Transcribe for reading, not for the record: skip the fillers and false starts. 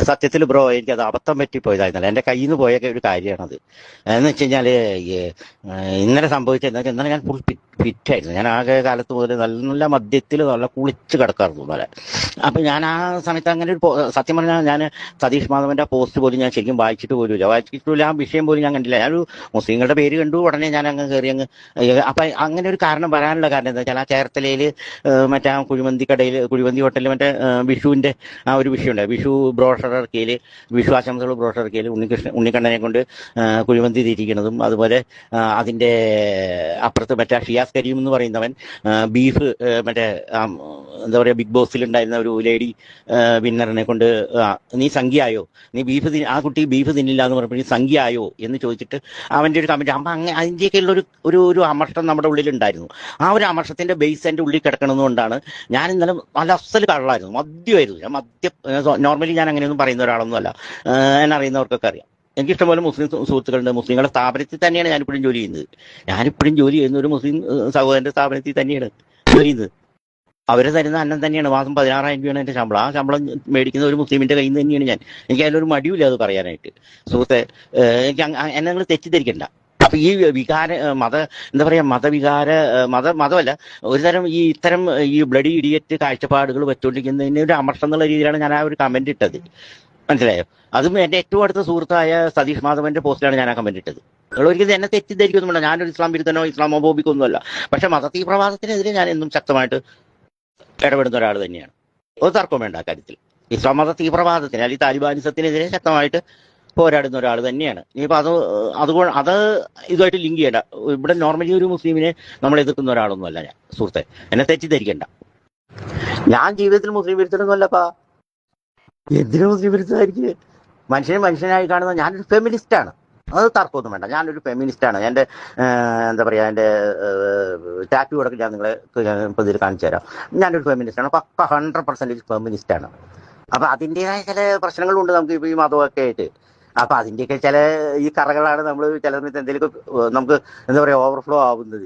സത്യത്തിൽ ബ്രോ എനിക്കത് അബദ്ധം പറ്റിപ്പോയതായിരുന്നല്ലോ. എൻ്റെ കയ്യിൽ നിന്ന് പോയ ഒരു കാര്യമാണത്. എന്ന് വെച്ച് കഴിഞ്ഞാൽ ഇന്നലെ സംഭവിച്ചത് എന്താ വെച്ചാൽ ഇന്നലെ ഞാൻ ഫുൾ ഫിറ്റായിരുന്നു. ഞാൻ ആകെ കാലത്ത് മുതൽ നല്ല നല്ല മദ്യത്തിൽ നല്ല കുളിച്ച് കിടക്കാറുണ്ട് പോലെ. അപ്പം ഞാൻ ആ സമയത്ത് അങ്ങനെ ഒരു സത്യം പറഞ്ഞാൽ ഞാൻ സതീഷ് മാധവന്റെ പോസ്റ്റ് പോലും ഞാൻ ശരിക്കും വായിച്ചിട്ടില്ല. ആ വിഷയം പോലും ഞാൻ കണ്ടില്ല. ഞാനൊരു മുസ്ലിങ്ങളുടെ പേര് കണ്ടു, ഉടനെ ഞാൻ അങ്ങ് കയറി അങ്ങ് അപ്പം അങ്ങനെ ഒരു കാരണം വരാനുള്ള കാരണം എന്താ വെച്ചാൽ ആ ചേർത്തലയിൽ മറ്റേ ആ കുഴിമന്തി ഹോട്ടലിൽ മറ്റേ വിഷുവിന്റെ ആ ഒരു വിഷയമുണ്ട്. വിഷു ബ്രോഷർ ഇറക്കിയതിൽ, വിഷു ആശംസകൾ ബ്രോഷർ ഇറക്കിയതിൽ ഉണ്ണിക്കണ്ണനെ കൊണ്ട് കുഴിമന്തി തിരിക്കുന്നതും, അതുപോലെ അതിന്റെ അപ്പുറത്ത് മറ്റേ ഷിയാസ് കരീം എന്ന് പറയുന്നവൻ ബീഫ് മറ്റേ എന്താ പറയുക ബിഗ് ബോസിൽ ഉണ്ടായിരുന്ന ഒരു ലേഡി വിന്നറിനെ കൊണ്ട് നീ സംഖ്യയായോ, നീ ആ കുട്ടി ബീഫ് തിന്നില്ല എന്ന് പറഞ്ഞപ്പോൾ നീ സംഖ്യയായോ എന്ന് ചോദിച്ചിട്ട് അവന്റെ ഒരു കമന്റ്. അപ്പം അങ്ങനെ അതിൻ്റെയൊക്കെ ഉള്ള ഒരു അമർഷം നമ്മുടെ ഉള്ളിലുണ്ടായിരുന്നു. ആ ഒരു അമർഷത്തിന്റെ ബേസ് എൻ്റെ ഉള്ളിൽ കിടക്കണമെന്നുകൊണ്ടാണ് ഞാൻ ഇന്നലെ നല്ല അസൽ കള്ളായിരുന്നു, മദ്യമായിരുന്നു. ഞാൻ നോർമലി ഞാൻ അങ്ങനെയൊന്നും പറയുന്ന ഒരാളൊന്നും അല്ല. എന്നെ അറിയുന്നവർക്കൊക്കെ അറിയാം. എനിക്കിഷ്ടംപോലെ മുസ്ലിം സുഹൃത്തുക്കളുണ്ട്. മുസ്ലിങ്ങളുടെ സ്ഥാപനത്തിൽ തന്നെയാണ് ഞാനിപ്പോഴും ജോലി ചെയ്യുന്നത്. ഞാനിപ്പോഴും ജോലി ചെയ്യുന്ന ഒരു മുസ്ലിം സഹോദരന്റെ സ്ഥാപനത്തിൽ തന്നെയാണ് ജോലി ചെയ്യുന്നത്. അവര് തരുന്ന അന്നം തന്നെയാണ്. മാസം 16,000 രൂപയാണ് എൻ്റെ ശമ്പളം. ആ ശമ്പളം മേടിക്കുന്ന ഒരു മുസ്ലിമിന്റെ കയ്യിൽ നിന്ന് തന്നെയാണ് ഞാൻ. എനിക്ക് അതിലൊരു മടിയില്ല അത് പറയാനായിട്ട്. സുഹൃത്തെ, എനിക്ക് എന്നെ നിങ്ങൾ തെറ്റിദ്ധരിക്കണ്ട. അപ്പൊ ഈ എന്താ പറയാ മതമല്ല, ഒരുതരം ഇത്തരം ഈ ബ്ലഡി ഇഡിയറ്റ് കാഴ്ചപ്പാടുകൾ വെച്ചുകൊണ്ടിരിക്കുന്നതിന് ഒരു അമർഷം എന്നുള്ള രീതിയിലാണ് ഞാൻ ആ ഒരു കമന്റ് ഇട്ടത്. മനസ്സിലായോ? അതും എന്റെ ഏറ്റവും അടുത്ത സുഹൃത്തായ സതീഷ് മാധവന്റെ പോസ്റ്റിലാണ് ഞാൻ ആ കമന്റ് ഇട്ടത്. നിങ്ങൾ ഒരിക്കലും എന്നെ തെറ്റിദ്ധരിക്കൊന്നുമില്ല. ഞാനൊരു ഇസ്ലാം വിരുദ്ധനോ ഇസ്ലാമോഫോബിക്കൊന്നുമല്ല. പക്ഷെ മത തീവ്രവാദത്തിനെതിരെ ഞാൻ എന്നും ശക്തമായിട്ട് ഇടപെടുന്ന ഒരാൾ തന്നെയാണ്. ഒരു തർക്കവും വേണ്ട കാര്യത്തിൽ. ഇസ്ലാം മത തീവ്രവാദത്തിന് അല്ലെങ്കിൽ താലിബാനിസത്തിനെതിരെ ശക്തമായിട്ട് പോരാടുന്ന ഒരാൾ തന്നെയാണ്. ഇനിയിപ്പോൾ അത് ഇതുമായിട്ട് ലിങ്ക് ചെയ്യണ്ട. ഇവിടെ നോർമലി ഒരു മുസ്ലിമിനെ നമ്മൾ എതിർക്കുന്ന ഒരാളൊന്നുമല്ല ഞാൻ. സുഹൃത്തെ, എന്നെ തെറ്റിദ്ധരിക്കണ്ട. ഞാൻ ജീവിതത്തിൽ മുസ്ലിം വിരുദ്ധനൊന്നുമല്ലപ്പാ. എന്തിനു മുസ്ലിം വിരുദ്ധമായിരിക്കും? മനുഷ്യനായി കാണുന്ന ഞാനൊരു ഫെമിനിസ്റ്റാണ്. അത് തർക്കമൊന്നും വേണ്ട. ഞാനൊരു ഫെമിനിസ്റ്റാണ്. എൻ്റെ എന്താ പറയുക, എൻ്റെ ടാറ്റു അടക്കം ഞാൻ നിങ്ങളെ ഇപ്പോൾ ഇതിൽ കാണിച്ചു തരാം. ഞാനൊരു ഫെമിനിസ്റ്റാണ്, പക്ക 100% ഫെമിനിസ്റ്റാണ്. അപ്പം അതിൻ്റെതായ ചില പ്രശ്നങ്ങളുണ്ട് നമുക്ക് ഇപ്പോൾ ഈ മതമൊക്കെ ആയിട്ട്. അപ്പം അതിൻ്റെയൊക്കെ ചില ഈ കറകളാണ് നമ്മൾ ചില സമയത്ത് എന്തെങ്കിലുമൊക്കെ നമുക്ക് എന്താ പറയുക ഓവർഫ്ലോ ആവുന്നത്.